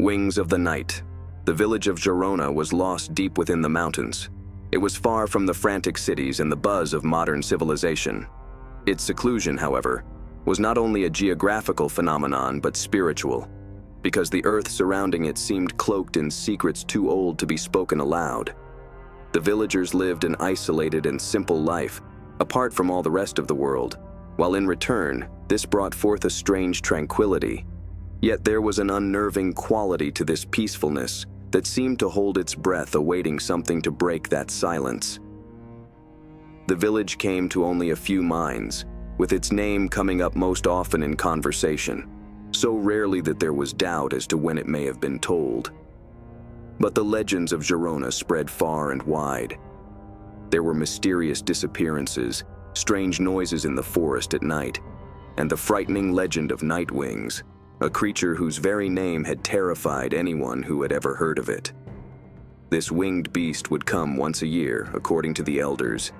Wings of the night. The village of Girona was lost deep within the mountains. It was far from the frantic cities and the buzz of modern civilization. Its seclusion, however, was not only a geographical phenomenon but spiritual, because the earth surrounding it seemed cloaked in secrets too old to be spoken aloud. The villagers lived an isolated and simple life, apart from all the rest of the world, while in return, this brought forth a strange tranquility. Yet there was an unnerving quality to this peacefulness that seemed to hold its breath, awaiting something to break that silence. The village came to only a few minds, with its name coming up most often in conversation, so rarely that there was doubt as to when it may have been told. But the legends of Girona spread far and wide. There were mysterious disappearances, strange noises in the forest at night, and the frightening legend of Nightwings, a creature whose very name had terrified anyone who had ever heard of it. This winged beast would come once a year, according to the elders,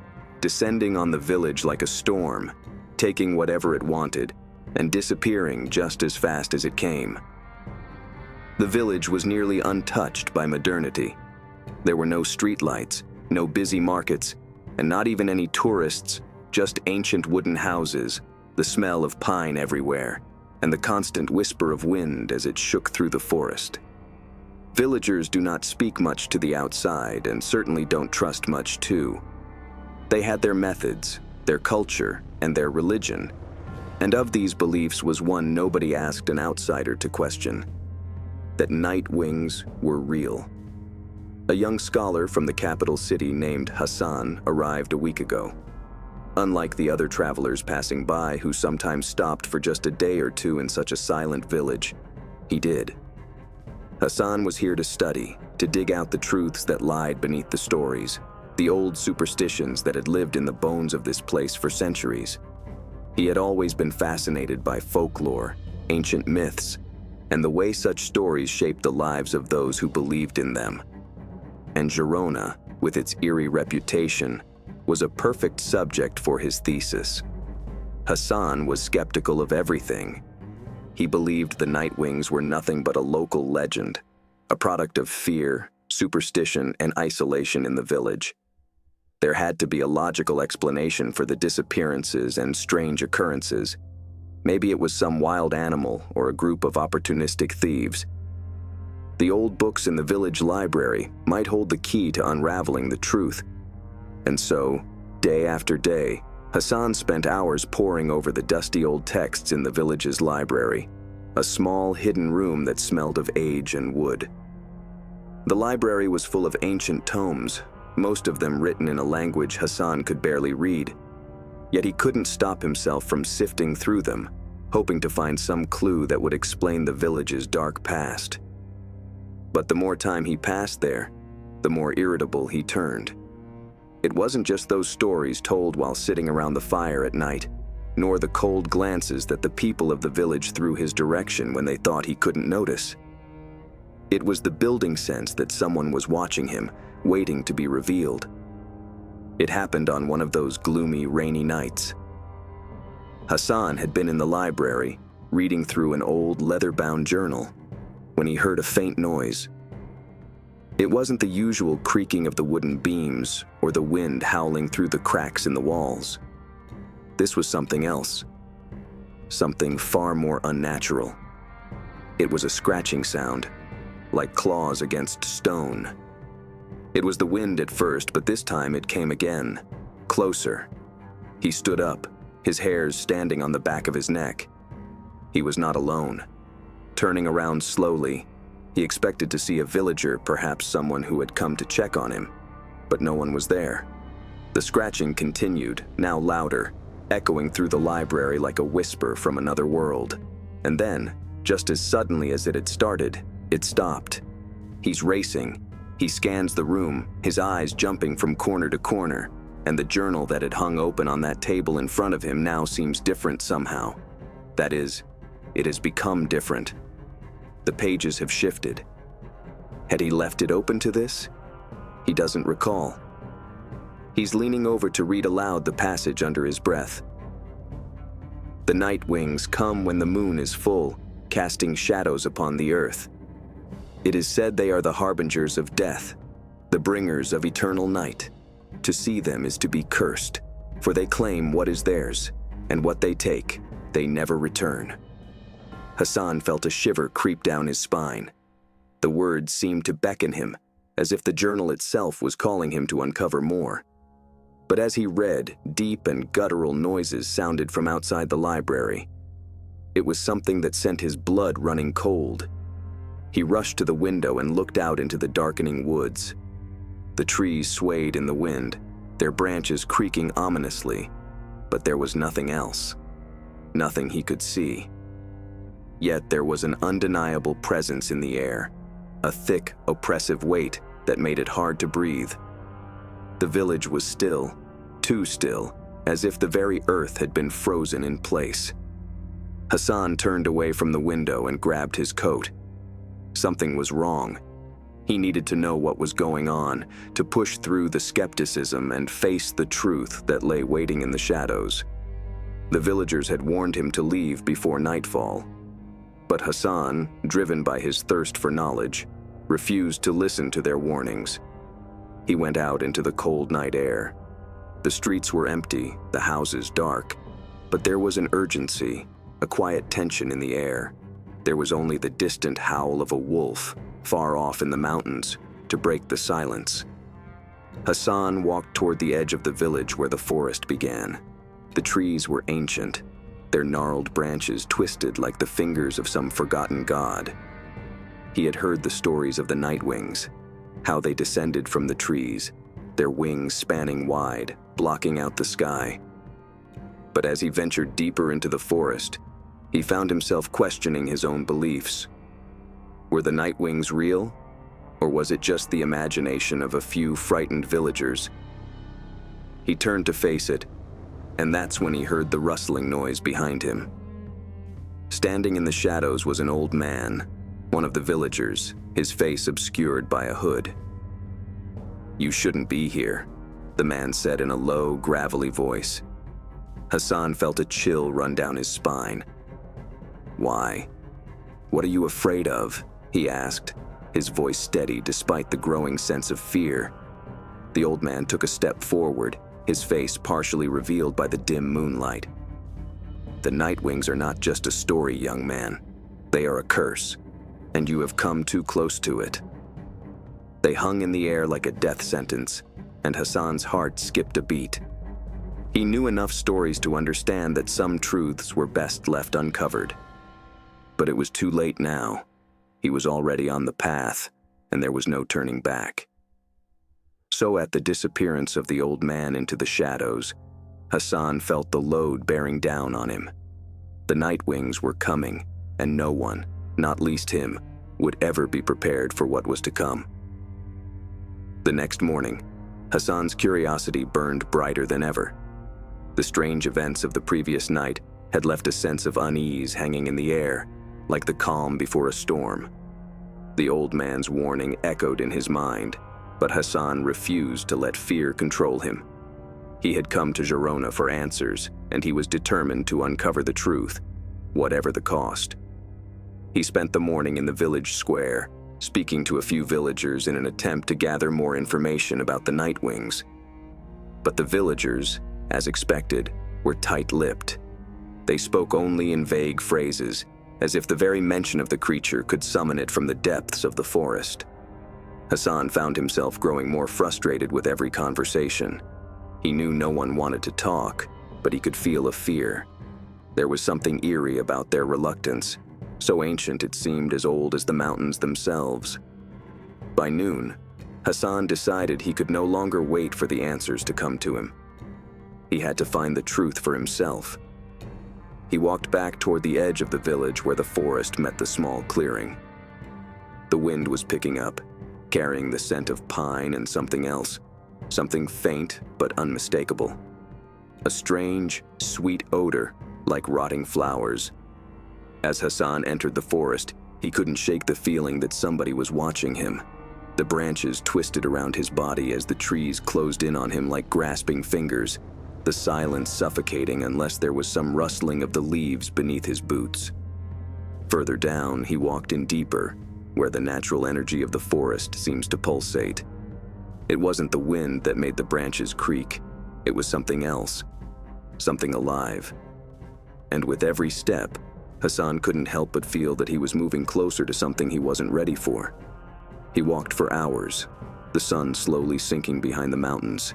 descending on the village like a storm, taking whatever it wanted, and disappearing just as fast as it came. The village was nearly untouched by modernity. There were no streetlights, no busy markets, and not even any tourists, just ancient wooden houses, the smell of pine everywhere, and the constant whisper of wind as it shook through the forest. Villagers do not speak much to the outside and certainly don't trust much too. They had their methods, their culture, and their religion, and of these beliefs was one nobody asked an outsider to question: that Nightwings were real. A young scholar from the capital city named Hassan arrived a week ago. Unlike the other travelers passing by who sometimes stopped for just a day or two in such a silent village, he did. Hassan was here to study, to dig out the truths that lied beneath the stories, the old superstitions that had lived in the bones of this place for centuries. He had always been fascinated by folklore, ancient myths, and the way such stories shaped the lives of those who believed in them. And Girona, with its eerie reputation, was a perfect subject for his thesis. Hassan was skeptical of everything. He believed the Nightwings were nothing but a local legend, a product of fear, superstition, and isolation in the village. There had to be a logical explanation for the disappearances and strange occurrences. Maybe it was some wild animal or a group of opportunistic thieves. The old books in the village library might hold the key to unraveling the truth. And so, day after day, Hassan spent hours poring over the dusty old texts in the village's library, a small hidden room that smelled of age and wood. The library was full of ancient tomes, most of them written in a language Hassan could barely read. Yet he couldn't stop himself from sifting through them, hoping to find some clue that would explain the village's dark past. But the more time he passed there, the more irritable he turned. It wasn't just those stories told while sitting around the fire at night, nor the cold glances that the people of the village threw his direction when they thought he couldn't notice. It was the building sense that someone was watching him, waiting to be revealed. It happened on one of those gloomy, rainy nights. Hassan had been in the library, reading through an old leather-bound journal, when he heard a faint noise. It wasn't the usual creaking of the wooden beams or the wind howling through the cracks in the walls. This was something else, something far more unnatural. It was a scratching sound, like claws against stone. It was the wind at first, but this time it came again, closer. He stood up, his hairs standing on the back of his neck. He was not alone. Turning around slowly, he expected to see a villager, perhaps someone who had come to check on him, but no one was there. The scratching continued, now louder, echoing through the library like a whisper from another world. And then, just as suddenly as it had started, it stopped. He's racing. He scans the room, his eyes jumping from corner to corner, and the journal that had hung open on that table in front of him now seems different somehow. That is, it has become different. The pages have shifted. Had he left it open to this? He doesn't recall. He's leaning over to read aloud the passage under his breath. The Nightwings come when the moon is full, casting shadows upon the earth. It is said they are the harbingers of death, the bringers of eternal night. To see them is to be cursed, for they claim what is theirs, and what they take, they never return. Hassan felt a shiver creep down his spine. The words seemed to beckon him, as if the journal itself was calling him to uncover more. But as he read, deep and guttural noises sounded from outside the library. It was something that sent his blood running cold. He rushed to the window and looked out into the darkening woods. The trees swayed in the wind, their branches creaking ominously, but there was nothing else. Nothing he could see. Yet there was an undeniable presence in the air, a thick, oppressive weight that made it hard to breathe. The village was still, too still, as if the very earth had been frozen in place. Hassan turned away from the window and grabbed his coat. Something was wrong. He needed to know what was going on, to push through the skepticism and face the truth that lay waiting in the shadows. The villagers had warned him to leave before nightfall. But Hassan, driven by his thirst for knowledge, refused to listen to their warnings. He went out into the cold night air. The streets were empty, the houses dark, but there was an urgency, a quiet tension in the air. There was only the distant howl of a wolf, far off in the mountains, to break the silence. Hassan walked toward the edge of the village where the forest began. The trees were ancient, their gnarled branches twisted like the fingers of some forgotten god. He had heard the stories of the nightwings, how they descended from the trees, their wings spanning wide, blocking out the sky. But as he ventured deeper into the forest, he found himself questioning his own beliefs. Were the nightwings real, or was it just the imagination of a few frightened villagers? He turned to face it, and that's when he heard the rustling noise behind him. Standing in the shadows was an old man, one of the villagers, his face obscured by a hood. "You shouldn't be here," the man said in a low, gravelly voice. Hassan felt a chill run down his spine. "Why? What are you afraid of?" he asked, his voice steady despite the growing sense of fear. The old man took a step forward, his face partially revealed by the dim moonlight. "The nightwings are not just a story, young man. They are a curse, and you have come too close to it." They hung in the air like a death sentence, and Hassan's heart skipped a beat. He knew enough stories to understand that some truths were best left uncovered. But it was too late now. He was already on the path, and there was no turning back. So at the disappearance of the old man into the shadows, Hassan felt the load bearing down on him. The nightwings were coming, and no one, not least him, would ever be prepared for what was to come. The next morning, Hassan's curiosity burned brighter than ever. The strange events of the previous night had left a sense of unease hanging in the air, like the calm before a storm. The old man's warning echoed in his mind, but Hassan refused to let fear control him. He had come to Girona for answers, and he was determined to uncover the truth, whatever the cost. He spent the morning in the village square, speaking to a few villagers in an attempt to gather more information about the nightwings. But the villagers, as expected, were tight-lipped. They spoke only in vague phrases, as if the very mention of the creature could summon it from the depths of the forest. Hassan found himself growing more frustrated with every conversation. He knew no one wanted to talk, but he could feel a fear. There was something eerie about their reluctance, so ancient it seemed as old as the mountains themselves. By noon, Hassan decided he could no longer wait for the answers to come to him. He had to find the truth for himself. He walked back toward the edge of the village where the forest met the small clearing. The wind was picking up, carrying the scent of pine and something else, something faint but unmistakable. A strange, sweet odor, like rotting flowers. As Hassan entered the forest, he couldn't shake the feeling that somebody was watching him. The branches twisted around his body as the trees closed in on him like grasping fingers, the silence suffocating unless there was some rustling of the leaves beneath his boots. Further down, he walked in deeper, where the natural energy of the forest seems to pulsate. It wasn't the wind that made the branches creak. It was something else, something alive. And with every step, Hassan couldn't help but feel that he was moving closer to something he wasn't ready for. He walked for hours, the sun slowly sinking behind the mountains,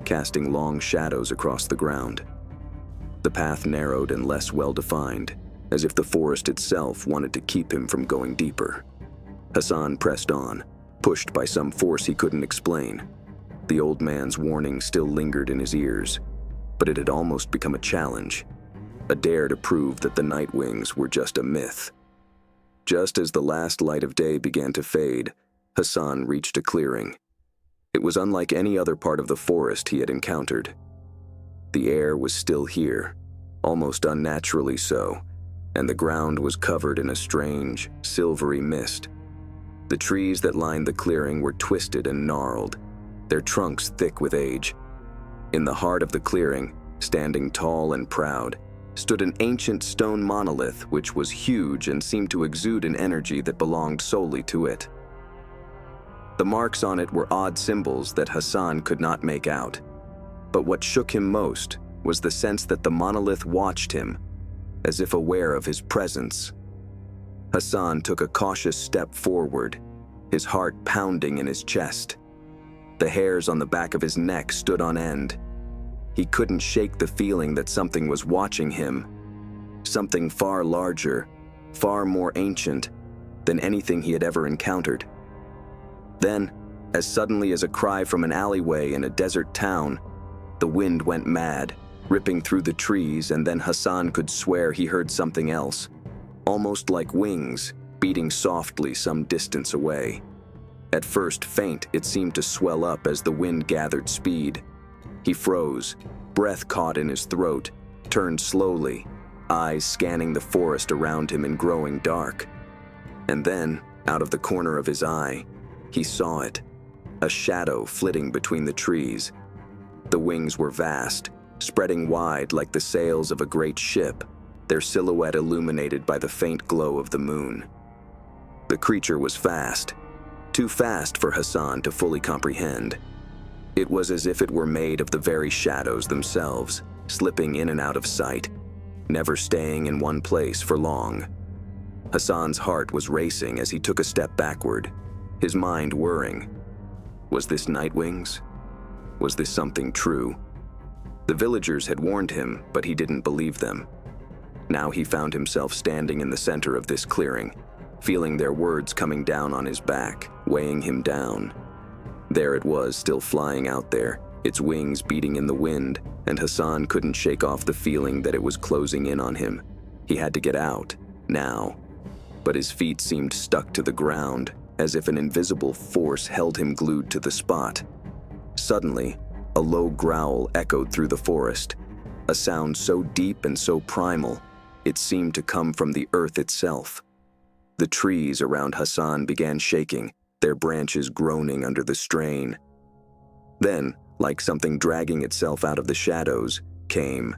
casting long shadows across the ground. The path narrowed and less well-defined, as if the forest itself wanted to keep him from going deeper. Hassan pressed on, pushed by some force he couldn't explain. The old man's warning still lingered in his ears, but it had almost become a challenge, a dare to prove that the night wings were just a myth. Just as the last light of day began to fade, Hassan reached a clearing. It was unlike any other part of the forest he had encountered. The air was still here, almost unnaturally so, and the ground was covered in a strange, silvery mist. The trees that lined the clearing were twisted and gnarled, their trunks thick with age. In the heart of the clearing, standing tall and proud, stood an ancient stone monolith which was huge and seemed to exude an energy that belonged solely to it. The marks on it were odd symbols that Hassan could not make out. But what shook him most was the sense that the monolith watched him, as if aware of his presence. Hassan took a cautious step forward, his heart pounding in his chest. The hairs on the back of his neck stood on end. He couldn't shake the feeling that something was watching him, something far larger, far more ancient than anything he had ever encountered. Then, as suddenly as a cry from an alleyway in a desert town, the wind went mad, ripping through the trees, and then Hassan could swear he heard something else, almost like wings, beating softly some distance away. At first faint, it seemed to swell up as the wind gathered speed. He froze, breath caught in his throat, turned slowly, eyes scanning the forest around him and growing dark. And then, out of the corner of his eye, he saw it, a shadow flitting between the trees. The wings were vast, spreading wide like the sails of a great ship, their silhouette illuminated by the faint glow of the moon. The creature was fast, too fast for Hassan to fully comprehend. It was as if it were made of the very shadows themselves, slipping in and out of sight, never staying in one place for long. Hassan's heart was racing as he took a step backward, his mind whirring. Was this night wings? Was this something true? The villagers had warned him, but he didn't believe them. Now he found himself standing in the center of this clearing, feeling their words coming down on his back, weighing him down. There it was, still flying out there, its wings beating in the wind, and Hassan couldn't shake off the feeling that it was closing in on him. He had to get out, now. But his feet seemed stuck to the ground, as if an invisible force held him glued to the spot. Suddenly, a low growl echoed through the forest, a sound so deep and so primal, it seemed to come from the earth itself. The trees around Hassan began shaking, their branches groaning under the strain. Then, like something dragging itself out of the shadows, came.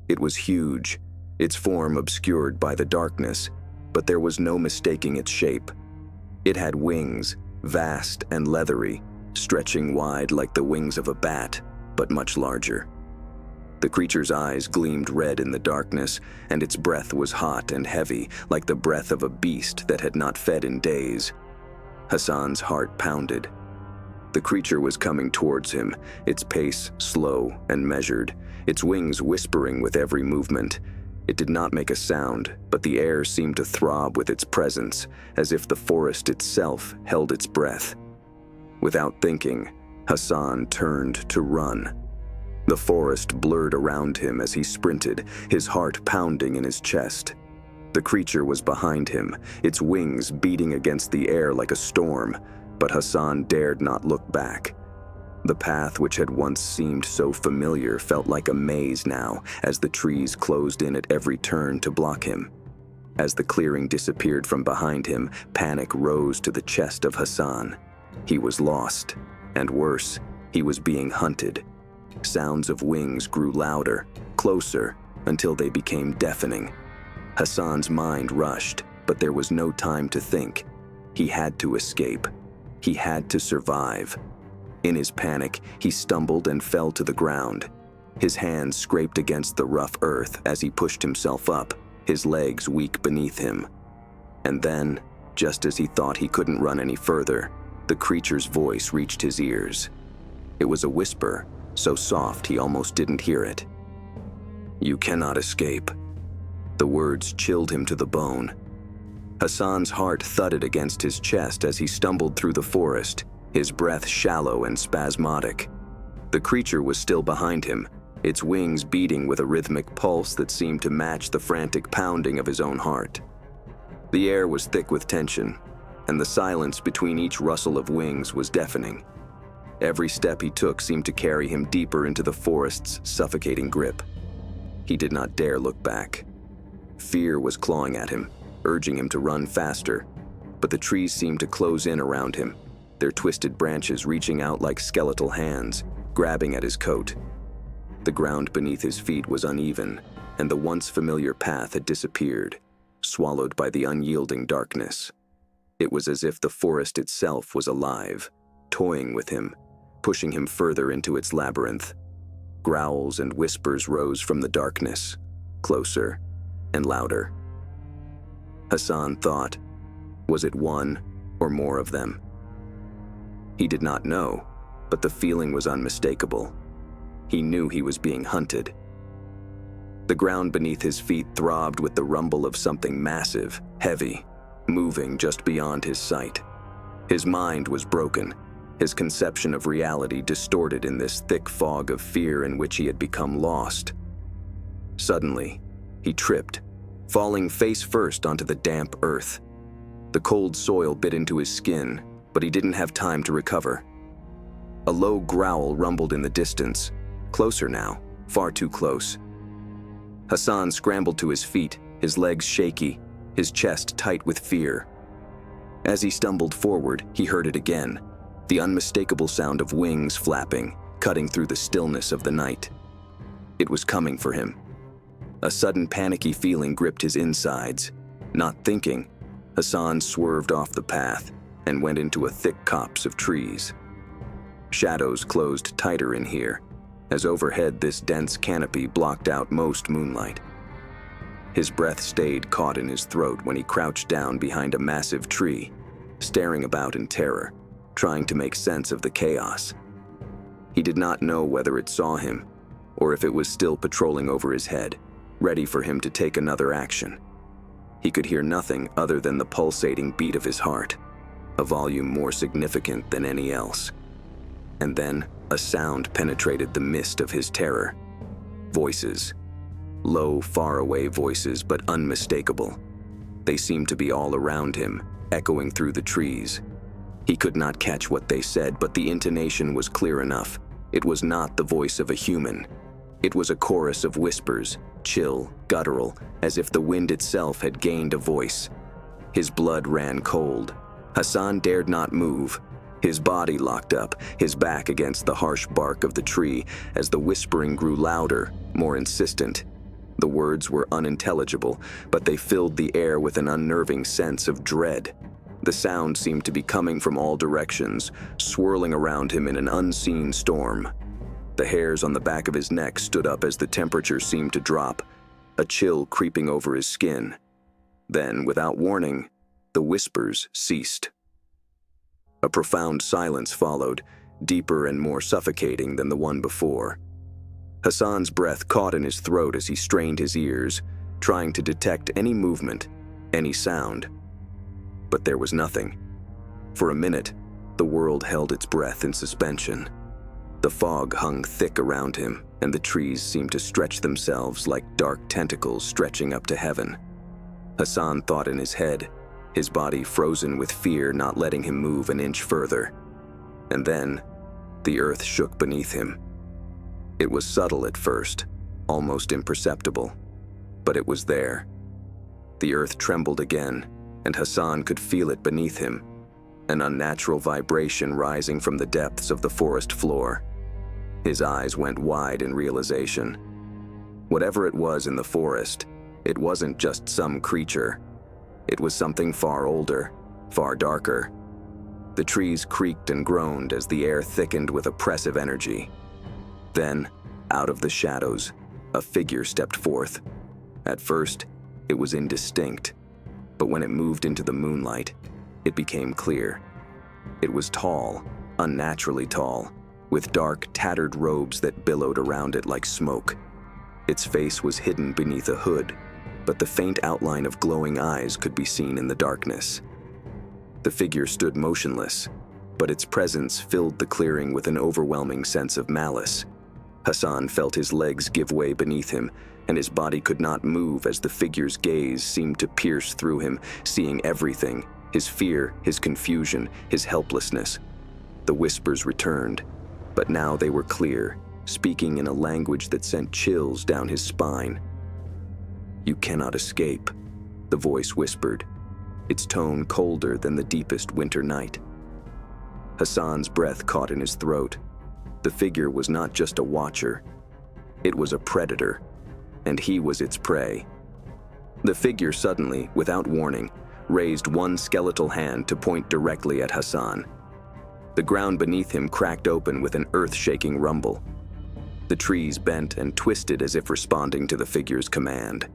It was huge, its form obscured by the darkness, but there was no mistaking its shape. It had wings, vast and leathery, stretching wide like the wings of a bat, but much larger. The creature's eyes gleamed red in the darkness, and its breath was hot and heavy, like the breath of a beast that had not fed in days. Hassan's heart pounded. The creature was coming towards him, its pace slow and measured, its wings whispering with every movement. It did not make a sound, but the air seemed to throb with its presence, as if the forest itself held its breath. Without thinking, Hassan turned to run. The forest blurred around him as he sprinted, his heart pounding in his chest. The creature was behind him, its wings beating against the air like a storm, but Hassan dared not look back. The path which had once seemed so familiar felt like a maze now, as the trees closed in at every turn to block him. As the clearing disappeared from behind him, panic rose to the chest of Hassan. He was lost, and worse, he was being hunted. Sounds of wings grew louder, closer, until they became deafening. Hassan's mind rushed, but there was no time to think. He had to escape. He had to survive. In his panic, he stumbled and fell to the ground. His hands scraped against the rough earth as he pushed himself up, his legs weak beneath him. And then, just as he thought he couldn't run any further, the creature's voice reached his ears. It was a whisper, so soft he almost didn't hear it. "You cannot escape." The words chilled him to the bone. Hassan's heart thudded against his chest as he stumbled through the forest, his breath shallow and spasmodic. The creature was still behind him, its wings beating with a rhythmic pulse that seemed to match the frantic pounding of his own heart. The air was thick with tension, and the silence between each rustle of wings was deafening. Every step he took seemed to carry him deeper into the forest's suffocating grip. He did not dare look back. Fear was clawing at him, urging him to run faster, but the trees seemed to close in around him, their twisted branches reaching out like skeletal hands, grabbing at his coat. The ground beneath his feet was uneven, and the once familiar path had disappeared, swallowed by the unyielding darkness. It was as if the forest itself was alive, toying with him, pushing him further into its labyrinth. Growls and whispers rose from the darkness, closer and louder. Hassan thought, was it one or more of them? He did not know, but the feeling was unmistakable. He knew he was being hunted. The ground beneath his feet throbbed with the rumble of something massive, heavy, moving just beyond his sight. His mind was broken, his conception of reality distorted in this thick fog of fear in which he had become lost. Suddenly, he tripped, falling face first onto the damp earth. The cold soil bit into his skin, but he didn't have time to recover. A low growl rumbled in the distance, closer now, far too close. Hassan scrambled to his feet, his legs shaky, his chest tight with fear. As he stumbled forward, he heard it again, the unmistakable sound of wings flapping, cutting through the stillness of the night. It was coming for him. A sudden panicky feeling gripped his insides. Not thinking, Hassan swerved off the path and went into a thick copse of trees. Shadows closed tighter in here, as overhead this dense canopy blocked out most moonlight. His breath stayed caught in his throat when he crouched down behind a massive tree, staring about in terror, trying to make sense of the chaos. He did not know whether it saw him, or if it was still patrolling over his head, ready for him to take another action. He could hear nothing other than the pulsating beat of his heart, a volume more significant than any else. And then a sound penetrated the mist of his terror. Voices. Low, faraway voices, but unmistakable. They seemed to be all around him, echoing through the trees. He could not catch what they said, but the intonation was clear enough. It was not the voice of a human. It was a chorus of whispers, chill, guttural, as if the wind itself had gained a voice. His blood ran cold. Hassan dared not move. His body locked up, his back against the harsh bark of the tree, as the whispering grew louder, more insistent. The words were unintelligible, but they filled the air with an unnerving sense of dread. The sound seemed to be coming from all directions, swirling around him in an unseen storm. The hairs on the back of his neck stood up as the temperature seemed to drop, a chill creeping over his skin. Then, without warning, the whispers ceased. A profound silence followed, deeper and more suffocating than the one before. Hassan's breath caught in his throat as he strained his ears, trying to detect any movement, any sound. But there was nothing. For a minute, the world held its breath in suspension. The fog hung thick around him, and the trees seemed to stretch themselves like dark tentacles stretching up to heaven. Hassan thought in his head, his body frozen with fear not letting him move an inch further. And then, the earth shook beneath him. It was subtle at first, almost imperceptible, but it was there. The earth trembled again, and Hassan could feel it beneath him, an unnatural vibration rising from the depths of the forest floor. His eyes went wide in realization. Whatever it was in the forest, it wasn't just some creature. It was something far older, far darker. The trees creaked and groaned as the air thickened with oppressive energy. Then, out of the shadows, a figure stepped forth. At first, it was indistinct, but when it moved into the moonlight, it became clear. It was tall, unnaturally tall, with dark, tattered robes that billowed around it like smoke. Its face was hidden beneath a hood, but the faint outline of glowing eyes could be seen in the darkness. The figure stood motionless, but its presence filled the clearing with an overwhelming sense of malice. Hassan felt his legs give way beneath him, and his body could not move as the figure's gaze seemed to pierce through him, seeing everything: his fear, his confusion, his helplessness. The whispers returned, but now they were clear, speaking in a language that sent chills down his spine. "You cannot escape," the voice whispered, its tone colder than the deepest winter night. Hassan's breath caught in his throat. The figure was not just a watcher. It was a predator, and he was its prey. The figure suddenly, without warning, raised one skeletal hand to point directly at Hassan. The ground beneath him cracked open with an earth-shaking rumble. The trees bent and twisted as if responding to the figure's command.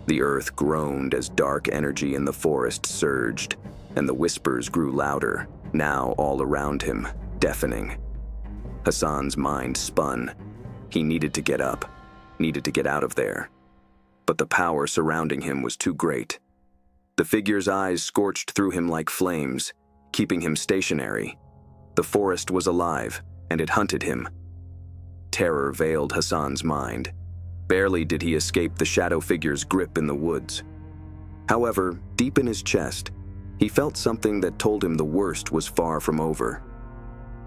The earth groaned as dark energy in the forest surged, and the whispers grew louder, now all around him, deafening. Hassan's mind spun. He needed to get up, needed to get out of there. But the power surrounding him was too great. The figure's eyes scorched through him like flames, keeping him stationary. The forest was alive, and it hunted him. Terror veiled Hassan's mind. Barely did he escape the shadow figure's grip in the woods. However, deep in his chest, he felt something that told him the worst was far from over.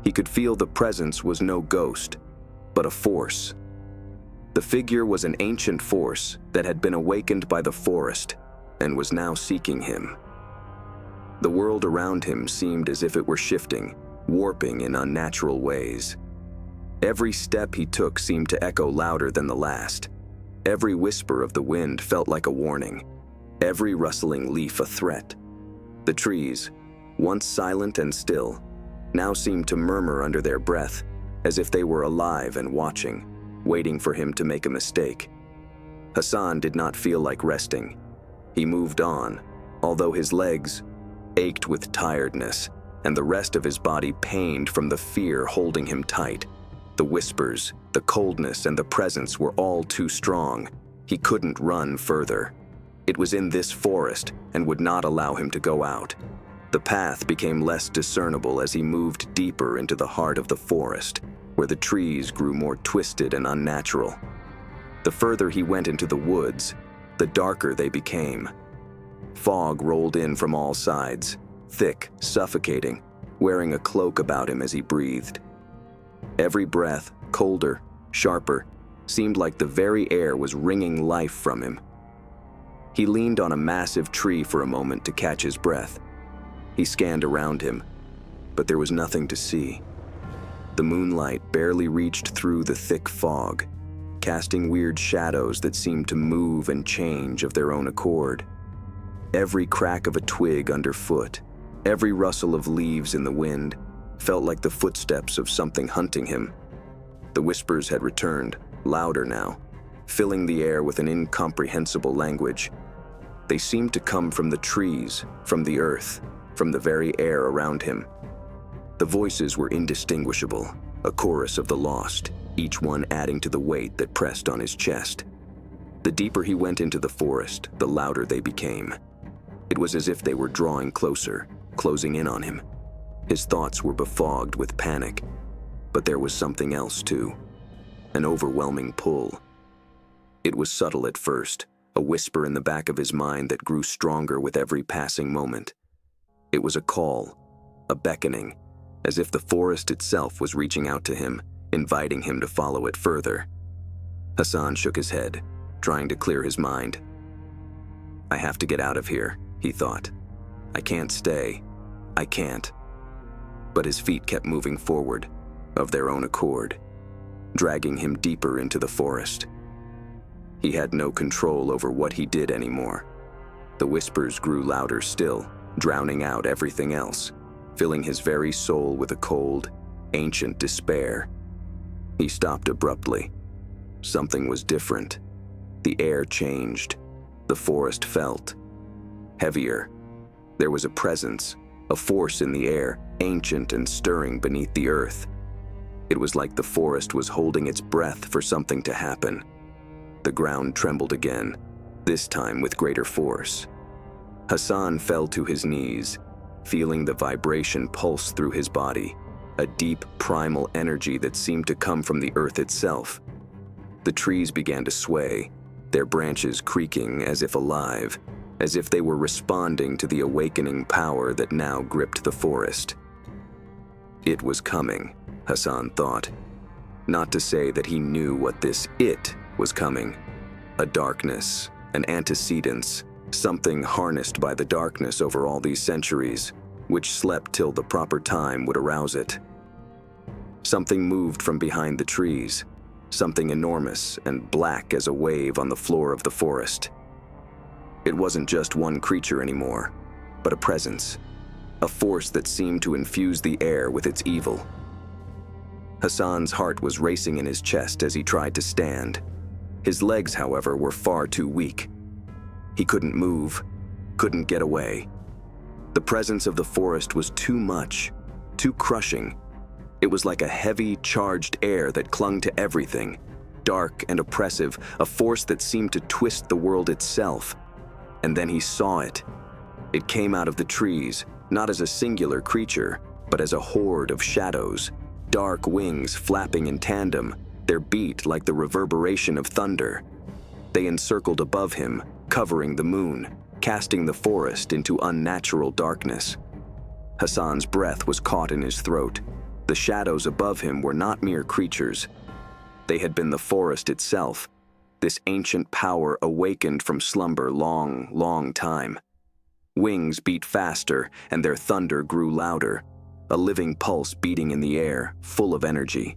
He could feel the presence was no ghost, but a force. The figure was an ancient force that had been awakened by the forest and was now seeking him. The world around him seemed as if it were shifting, warping in unnatural ways. Every step he took seemed to echo louder than the last. Every whisper of the wind felt like a warning, every rustling leaf a threat. The trees, once silent and still, now seemed to murmur under their breath, as if they were alive and watching, waiting for him to make a mistake. Hassan did not feel like resting. He moved on, although his legs ached with tiredness, and the rest of his body pained from the fear holding him tight. The whispers, the coldness, and the presence were all too strong. He couldn't run further. It was in this forest and would not allow him to go out. The path became less discernible as he moved deeper into the heart of the forest, where the trees grew more twisted and unnatural. The further he went into the woods, the darker they became. Fog rolled in from all sides, thick, suffocating, wearing a cloak about him as he breathed. Every breath, colder, sharper, seemed like the very air was wringing life from him. He leaned on a massive tree for a moment to catch his breath. He scanned around him, but there was nothing to see. The moonlight barely reached through the thick fog, casting weird shadows that seemed to move and change of their own accord. Every crack of a twig underfoot, every rustle of leaves in the wind, felt like the footsteps of something hunting him. The whispers had returned, louder now, filling the air with an incomprehensible language. They seemed to come from the trees, from the earth, from the very air around him. The voices were indistinguishable, a chorus of the lost, each one adding to the weight that pressed on his chest. The deeper he went into the forest, the louder they became. It was as if they were drawing closer, closing in on him. His thoughts were befogged with panic, but there was something else too, an overwhelming pull. It was subtle at first, a whisper in the back of his mind that grew stronger with every passing moment. It was a call, a beckoning, as if the forest itself was reaching out to him, inviting him to follow it further. Hassan shook his head, trying to clear his mind. "I have to get out of here," he thought. "I can't stay. I can't." But his feet kept moving forward, of their own accord, dragging him deeper into the forest. He had no control over what he did anymore. The whispers grew louder still, drowning out everything else, filling his very soul with a cold, ancient despair. He stopped abruptly. Something was different. The air changed. The forest felt heavier. There was a presence, a force in the air, ancient and stirring beneath the earth. It was like the forest was holding its breath for something to happen. The ground trembled again, this time with greater force. Hassan fell to his knees, feeling the vibration pulse through his body, a deep, primal energy that seemed to come from the earth itself. The trees began to sway, their branches creaking as if alive, as if they were responding to the awakening power that now gripped the forest. It was coming, Hassan thought. Not to say that he knew what this "it" was coming. A darkness, an antecedence, something harnessed by the darkness over all these centuries, which slept till the proper time would arouse it. Something moved from behind the trees, something enormous and black as a wave on the floor of the forest. It wasn't just one creature anymore, but a presence, a force that seemed to infuse the air with its evil. Hassan's heart was racing in his chest as he tried to stand. His legs, however, were far too weak. He couldn't move, couldn't get away. The presence of the forest was too much, too crushing. It was like a heavy, charged air that clung to everything, dark and oppressive, a force that seemed to twist the world itself. And then he saw it. It came out of the trees, not as a singular creature, but as a horde of shadows, dark wings flapping in tandem, their beat like the reverberation of thunder. They encircled above him, covering the moon, casting the forest into unnatural darkness. Hassan's breath was caught in his throat. The shadows above him were not mere creatures. They had been the forest itself, this ancient power awakened from slumber long, long time. Wings beat faster, and their thunder grew louder, a living pulse beating in the air, full of energy.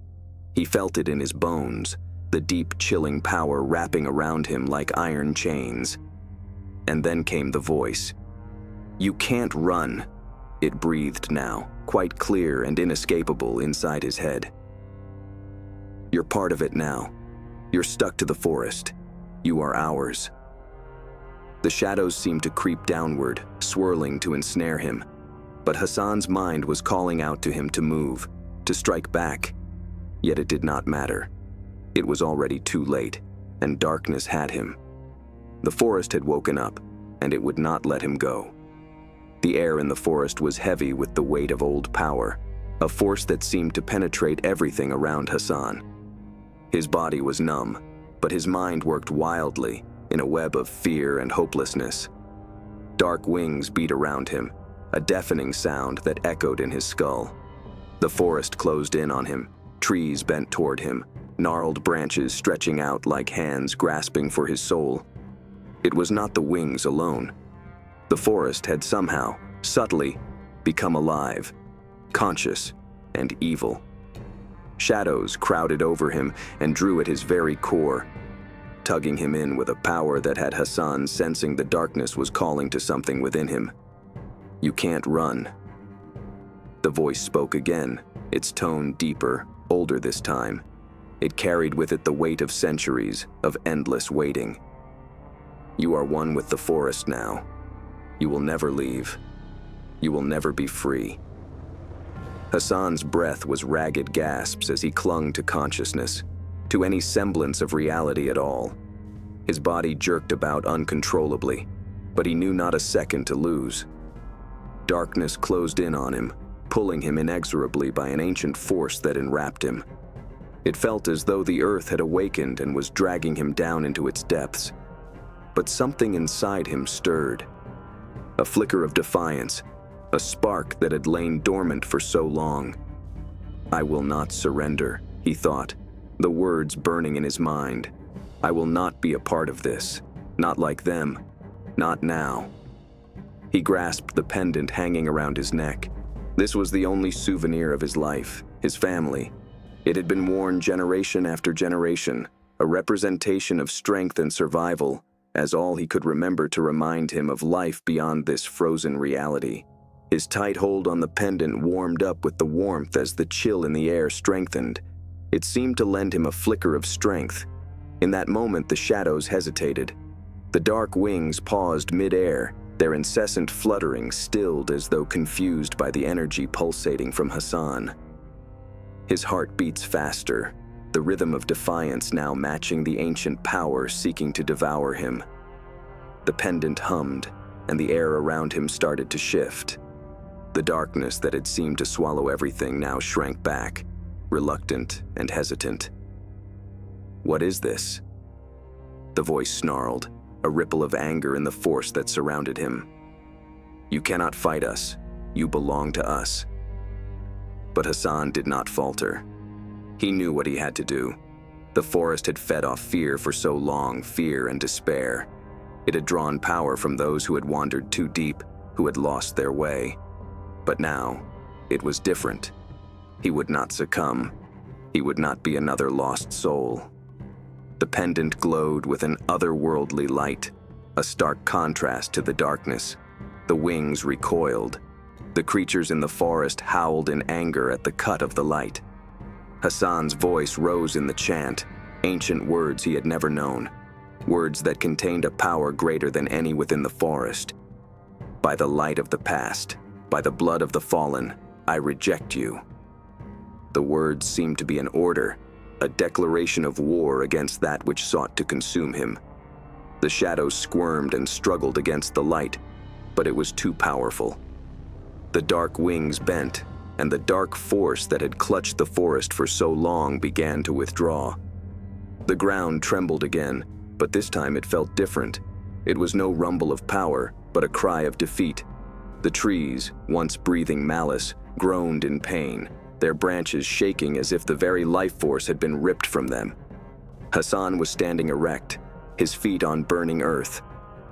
He felt it in his bones, the deep, chilling power wrapping around him like iron chains. And then came the voice. "You can't run," it breathed now, quite clear and inescapable inside his head. "You're part of it now. You're stuck to the forest. You are ours." The shadows seemed to creep downward, swirling to ensnare him. But Hassan's mind was calling out to him to move, to strike back. Yet it did not matter. It was already too late, and darkness had him. The forest had woken up, and it would not let him go. The air in the forest was heavy with the weight of old power, a force that seemed to penetrate everything around Hassan. His body was numb, but his mind worked wildly, in a web of fear and hopelessness. Dark wings beat around him, a deafening sound that echoed in his skull. The forest closed in on him, trees bent toward him, gnarled branches stretching out like hands grasping for his soul. It was not the wings alone. The forest had somehow, subtly, become alive, conscious, and evil. Shadows crowded over him and drew at his very core, tugging him in with a power that had Hassan sensing the darkness was calling to something within him. "You can't run." The voice spoke again, its tone deeper, older this time. It carried with it the weight of centuries, of endless waiting. "You are one with the forest now. You will never leave. You will never be free." Hassan's breath was ragged gasps as he clung to consciousness, to any semblance of reality at all. His body jerked about uncontrollably, but he knew not a second to lose. Darkness closed in on him, pulling him inexorably by an ancient force that enwrapped him. It felt as though the earth had awakened and was dragging him down into its depths. But something inside him stirred. A flicker of defiance, a spark that had lain dormant for so long. "I will not surrender," he thought, the words burning in his mind. "I will not be a part of this. Not like them. Not now." He grasped the pendant hanging around his neck. This was the only souvenir of his life, his family. It had been worn generation after generation, a representation of strength and survival, as all he could remember to remind him of life beyond this frozen reality. His tight hold on the pendant warmed up with the warmth as the chill in the air strengthened. It seemed to lend him a flicker of strength. In that moment, the shadows hesitated. The dark wings paused mid-air, their incessant fluttering stilled as though confused by the energy pulsating from Hassan. His heart beats faster, the rhythm of defiance now matching the ancient power seeking to devour him. The pendant hummed, and the air around him started to shift. The darkness that had seemed to swallow everything now shrank back, reluctant and hesitant. "What is this?" The voice snarled, a ripple of anger in the force that surrounded him. "You cannot fight us. You belong to us." But Hassan did not falter. He knew what he had to do. The forest had fed off fear for so long, fear and despair. It had drawn power from those who had wandered too deep, who had lost their way. But now, it was different. He would not succumb. He would not be another lost soul. The pendant glowed with an otherworldly light, a stark contrast to the darkness. The wings recoiled. The creatures in the forest howled in anger at the cut of the light. Hassan's voice rose in the chant, ancient words he had never known, words that contained a power greater than any within the forest. "By the light of the past, by the blood of the fallen, I reject you." The words seemed to be an order, a declaration of war against that which sought to consume him. The shadows squirmed and struggled against the light, but it was too powerful. The dark wings bent, and the dark force that had clutched the forest for so long began to withdraw. The ground trembled again, but this time it felt different. It was no rumble of power, but a cry of defeat. The trees, once breathing malice, groaned in pain, their branches shaking as if the very life force had been ripped from them. Hassan was standing erect, his feet on burning earth,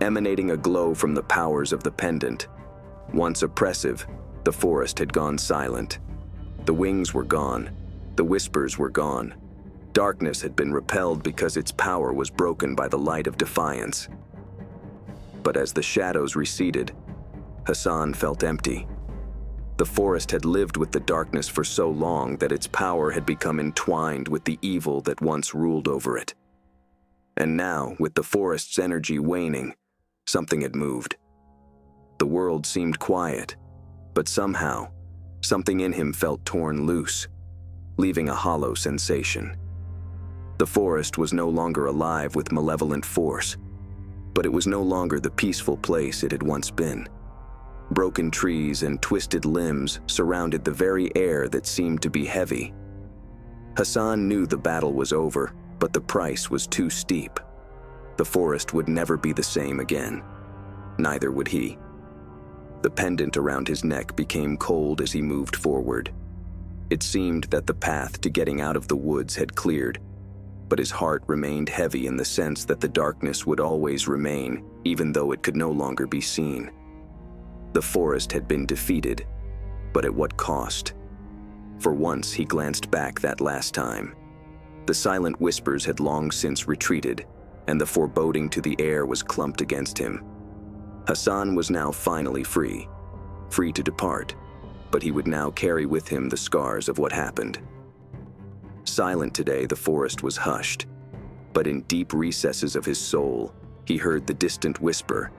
emanating a glow from the powers of the pendant. Once oppressive, the forest had gone silent. The wings were gone. The whispers were gone. Darkness had been repelled because its power was broken by the light of defiance. But as the shadows receded, Hassan felt empty. The forest had lived with the darkness for so long that its power had become entwined with the evil that once ruled over it. And now, with the forest's energy waning, something had moved. The world seemed quiet, but somehow, something in him felt torn loose, leaving a hollow sensation. The forest was no longer alive with malevolent force, but it was no longer the peaceful place it had once been. Broken trees and twisted limbs surrounded the very air that seemed to be heavy. Hassan knew the battle was over, but the price was too steep. The forest would never be the same again. Neither would he. The pendant around his neck became cold as he moved forward. It seemed that the path to getting out of the woods had cleared, but his heart remained heavy in the sense that the darkness would always remain, even though it could no longer be seen. The forest had been defeated, but at what cost? For once, he glanced back that last time. The silent whispers had long since retreated, and the foreboding to the air was clumped against him. Hassan was now finally free to depart, but he would now carry with him the scars of what happened. Silent today, the forest was hushed, but in deep recesses of his soul, he heard the distant whisper,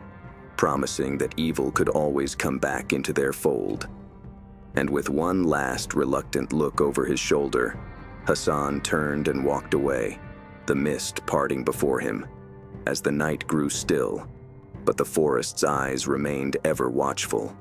promising that evil could always come back into their fold. And with one last reluctant look over his shoulder, Hassan turned and walked away, the mist parting before him, as the night grew still, but the forest's eyes remained ever watchful.